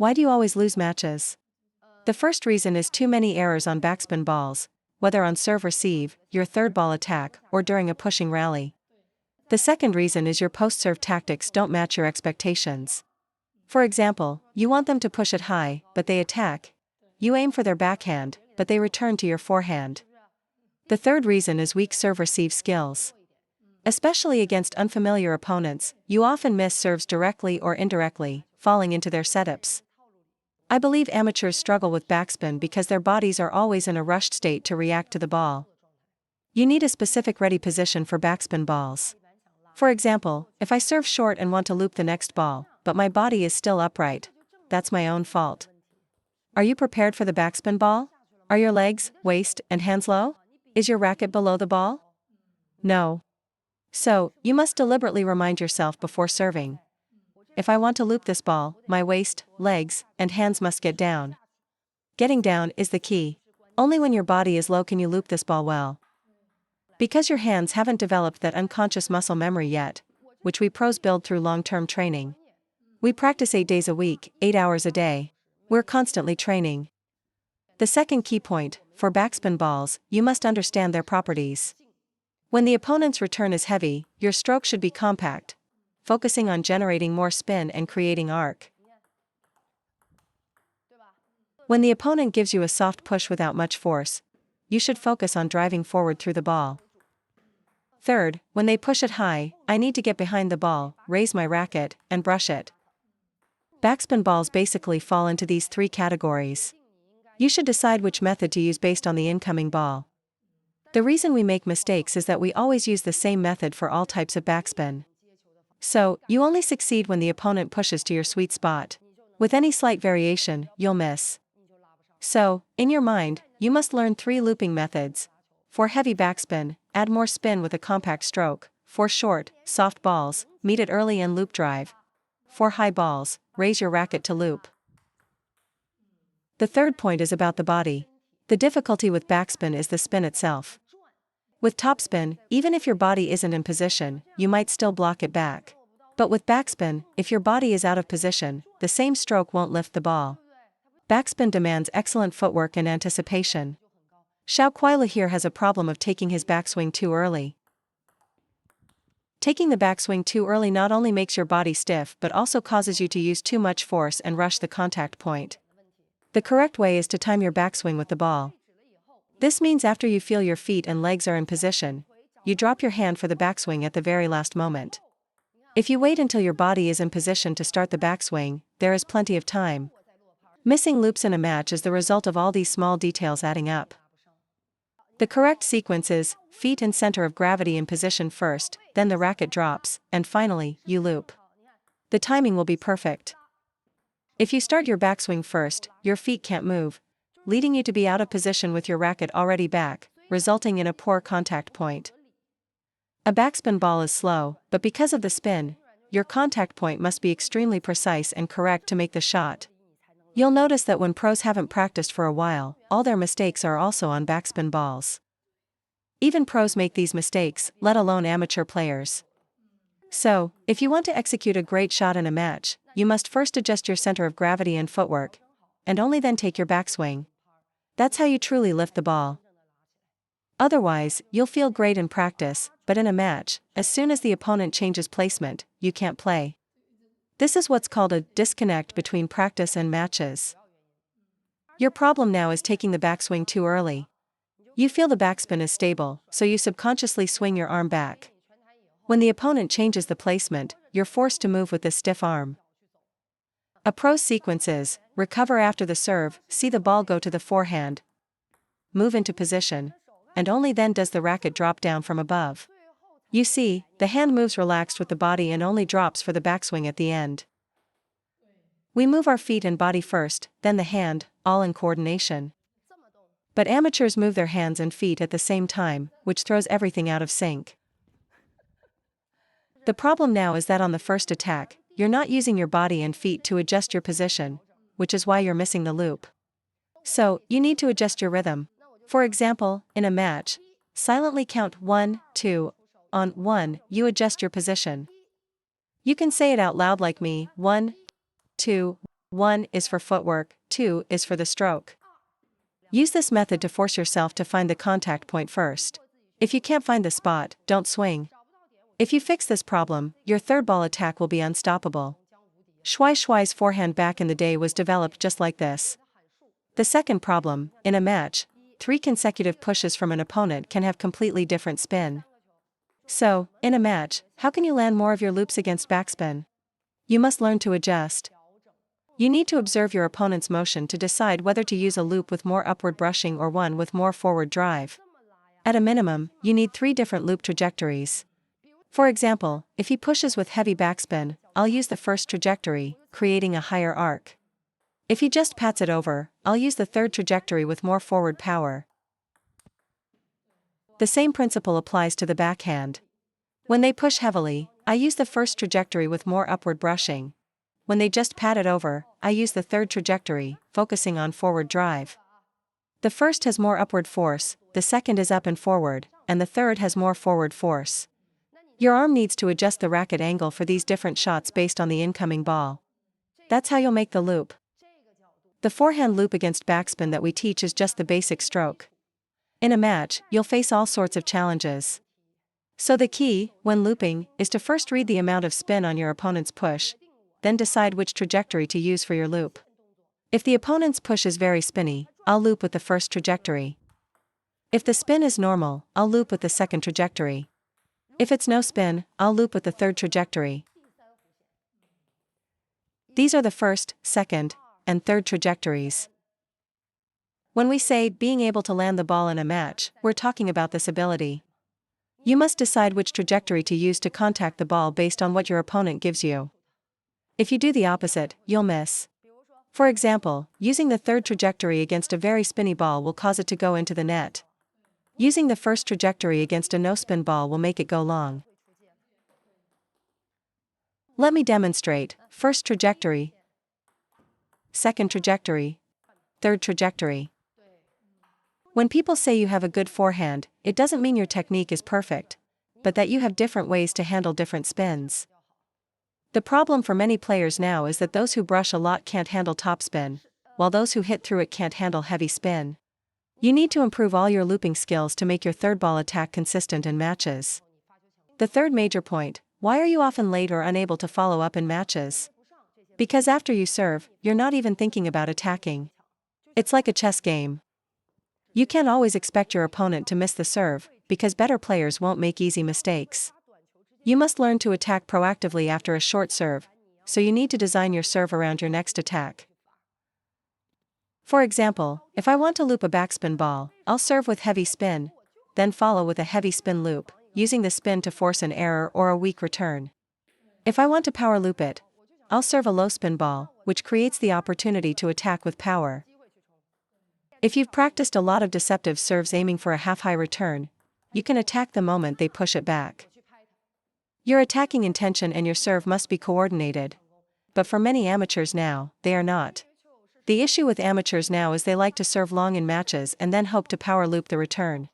Why do you always lose matches? The first reason is too many errors on backspin balls, whether on serve-receive, your third ball attack, or during a pushing rally. The second reason is your post-serve tactics don't match your expectations. For example, you want them to push it high, but they attack. You aim for their backhand, but they return to your forehand. The third reason is weak serve-receive skills. Especially against unfamiliar opponents, you often miss serves directly or indirectly, falling into their setups. I believe amateurs struggle with backspin because their bodies are always in a rushed state to react to the ball. You need a specific ready position for backspin balls. For example, if I serve short and want to loop the next ball, but my body is still upright, that's my own fault. Are you prepared for the backspin ball? Are your legs, waist, and hands low? Is your racket below the ball? No. So, you must deliberately remind yourself before serving. If I want to loop this ball, my waist, legs, and hands must get down. Getting down is the key. Only when your body is low can you loop this ball well. Because your hands haven't developed that unconscious muscle memory yet, which we pros build through long-term training. We practice 8 days a week, 8 hours a day. We're constantly training. The second key point, for backspin balls, you must understand their properties. When the opponent's return is heavy, your stroke should be compact, focusing on generating more spin and creating arc. When the opponent gives you a soft push without much force, you should focus on driving forward through the ball. Third, when they push it high, I need to get behind the ball, raise my racket, and brush it. Backspin balls basically fall into these three categories. You should decide which method to use based on the incoming ball. The reason we make mistakes is that we always use the same method for all types of backspin. So, you only succeed when the opponent pushes to your sweet spot. With any slight variation, you'll miss. So, in your mind, you must learn 3 looping methods. For heavy backspin, add more spin with a compact stroke. For short, soft balls, meet it early and loop drive. For high balls, raise your racket to loop. The third point is about the body. The difficulty with backspin is the spin itself. With topspin, even if your body isn't in position, you might still block it back. But with backspin, if your body is out of position, the same stroke won't lift the ball. Backspin demands excellent footwork and anticipation. Xiao Kuaila here has a problem of taking his backswing too early. Taking the backswing too early not only makes your body stiff but also causes you to use too much force and rush the contact point. The correct way is to time your backswing with the ball. This means after you feel your feet and legs are in position, you drop your hand for the backswing at the very last moment. If you wait until your body is in position to start the backswing, there is plenty of time. Missing loops in a match is the result of all these small details adding up. The correct sequence is, feet and center of gravity in position first, then the racket drops, and finally, you loop. The timing will be perfect. If you start your backswing first, your feet can't move, leading you to be out of position with your racket already back, resulting in a poor contact point. A backspin ball is slow, but because of the spin, your contact point must be extremely precise and correct to make the shot. You'll notice that when pros haven't practiced for a while, all their mistakes are also on backspin balls. Even pros make these mistakes, let alone amateur players. So, if you want to execute a great shot in a match, you must first adjust your center of gravity and footwork, and only then take your backswing. That's how you truly lift the ball. Otherwise, you'll feel great in practice, but in a match, as soon as the opponent changes placement, you can't play. This is what's called a disconnect between practice and matches. Your problem now is taking the backswing too early. You feel the backspin is stable, so you subconsciously swing your arm back. When the opponent changes the placement, you're forced to move with this stiff arm. A pro's sequence is, recover after the serve, see the ball go to the forehand, move into position, and only then does the racket drop down from above. You see, the hand moves relaxed with the body and only drops for the backswing at the end. We move our feet and body first, then the hand, all in coordination. But amateurs move their hands and feet at the same time, which throws everything out of sync. The problem now is that on the first attack, you're not using your body and feet to adjust your position, which is why you're missing the loop. So, you need to adjust your rhythm. For example, in a match, silently count 1, 2, on 1, you adjust your position. You can say it out loud like me, 1, 2, 1 is for footwork, 2 is for the stroke. Use this method to force yourself to find the contact point first. If you can't find the spot, don't swing. If you fix this problem, your third ball attack will be unstoppable. Shuai Shuai's forehand back in the day was developed just like this. The second problem, in a match, 3 consecutive pushes from an opponent can have completely different spin. So, in a match, how can you land more of your loops against backspin? You must learn to adjust. You need to observe your opponent's motion to decide whether to use a loop with more upward brushing or one with more forward drive. At a minimum, you need 3 different loop trajectories. For example, if he pushes with heavy backspin, I'll use the first trajectory, creating a higher arc. If he just pats it over, I'll use the third trajectory with more forward power. The same principle applies to the backhand. When they push heavily, I use the first trajectory with more upward brushing. When they just pat it over, I use the third trajectory, focusing on forward drive. The first has more upward force, the second is up and forward, and the third has more forward force. Your arm needs to adjust the racket angle for these different shots based on the incoming ball. That's how you'll make the loop. The forehand loop against backspin that we teach is just the basic stroke. In a match, you'll face all sorts of challenges. So the key, when looping, is to first read the amount of spin on your opponent's push, then decide which trajectory to use for your loop. If the opponent's push is very spinny, I'll loop with the first trajectory. If the spin is normal, I'll loop with the second trajectory. If it's no spin, I'll loop with the third trajectory. These are the first, second, and third trajectories. When we say being able to land the ball in a match, we're talking about this ability. You must decide which trajectory to use to contact the ball based on what your opponent gives you. If you do the opposite, you'll miss. For example, using the third trajectory against a very spinny ball will cause it to go into the net. Using the first trajectory against a no-spin ball will make it go long. Let me demonstrate. First trajectory, second trajectory, third trajectory. When people say you have a good forehand, it doesn't mean your technique is perfect, but that you have different ways to handle different spins. The problem for many players now is that those who brush a lot can't handle topspin, while those who hit through it can't handle heavy spin. You need to improve all your looping skills to make your third ball attack consistent in matches. The third major point, why are you often late or unable to follow up in matches? Because after you serve, you're not even thinking about attacking. It's like a chess game. You can't always expect your opponent to miss the serve, because better players won't make easy mistakes. You must learn to attack proactively after a short serve, so you need to design your serve around your next attack. For example, if I want to loop a backspin ball, I'll serve with heavy spin, then follow with a heavy spin loop, using the spin to force an error or a weak return. If I want to power loop it, I'll serve a low spin ball, which creates the opportunity to attack with power. If you've practiced a lot of deceptive serves aiming for a half-high return, you can attack the moment they push it back. Your attacking intention and your serve must be coordinated. But for many amateurs now, they are not. The issue with amateurs now is they like to serve long in matches and then hope to power loop the return.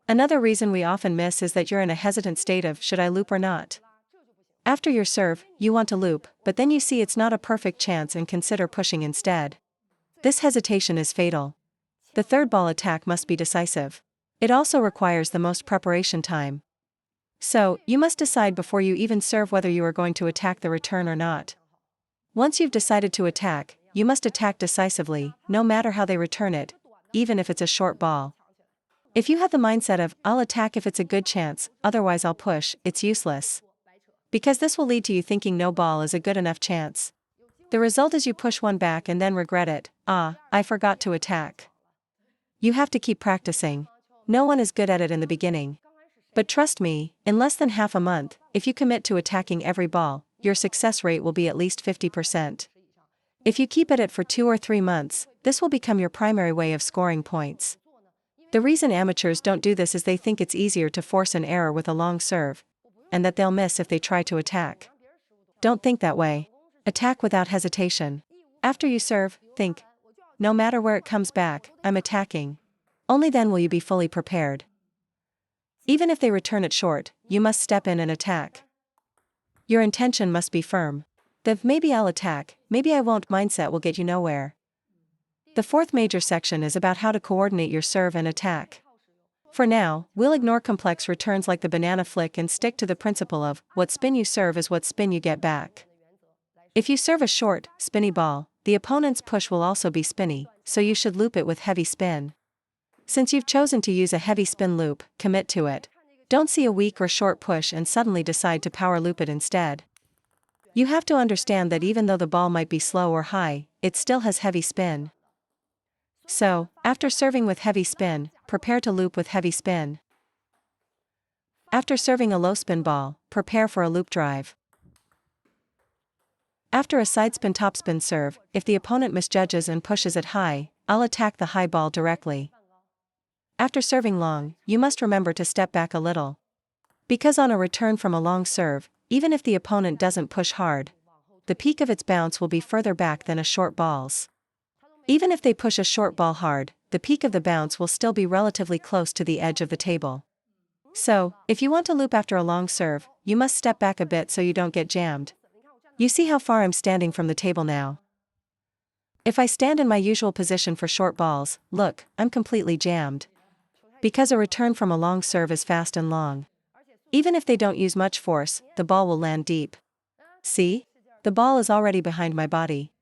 Another reason we often miss is that you're in a hesitant state of, should I loop or not? After your serve, you want to loop, but then you see it's not a perfect chance and consider pushing instead. This hesitation is fatal. The third ball attack must be decisive. It also requires the most preparation time. So, you must decide before you even serve whether you are going to attack the return or not. Once you've decided to attack, you must attack decisively, no matter how they return it, even if it's a short ball. If you have the mindset of, I'll attack if it's a good chance, otherwise I'll push, it's useless. Because this will lead to you thinking no ball is a good enough chance. The result is you push one back and then regret it, I forgot to attack. You have to keep practicing. No one is good at it in the beginning. But trust me, in less than half a month, if you commit to attacking every ball, your success rate will be at least 50%. If you keep at it for 2 or 3 months, this will become your primary way of scoring points. The reason amateurs don't do this is they think it's easier to force an error with a long serve, and that they'll miss if they try to attack. Don't think that way. Attack without hesitation. After you serve, think, no matter where it comes back, I'm attacking. Only then will you be fully prepared. Even if they return it short, you must step in and attack. Your intention must be firm. The maybe I'll attack, maybe I won't mindset will get you nowhere. The fourth major section is about how to coordinate your serve and attack. For now, we'll ignore complex returns like the banana flick and stick to the principle of what spin you serve is what spin you get back. If you serve a short, spinny ball, the opponent's push will also be spinny, so you should loop it with heavy spin. Since you've chosen to use a heavy spin loop, commit to it. Don't see a weak or short push and suddenly decide to power loop it instead. You have to understand that even though the ball might be slow or high, it still has heavy spin. So, after serving with heavy spin, prepare to loop with heavy spin. After serving a low spin ball, prepare for a loop drive. After a side spin topspin serve, if the opponent misjudges and pushes it high, I'll attack the high ball directly. After serving long, you must remember to step back a little. Because on a return from a long serve, even if the opponent doesn't push hard, the peak of its bounce will be further back than a short ball's. Even if they push a short ball hard, the peak of the bounce will still be relatively close to the edge of the table. So, if you want to loop after a long serve, you must step back a bit so you don't get jammed. You see how far I'm standing from the table now? If I stand in my usual position for short balls, look, I'm completely jammed. Because a return from a long serve is fast and long. Even if they don't use much force, the ball will land deep. See? The ball is already behind my body.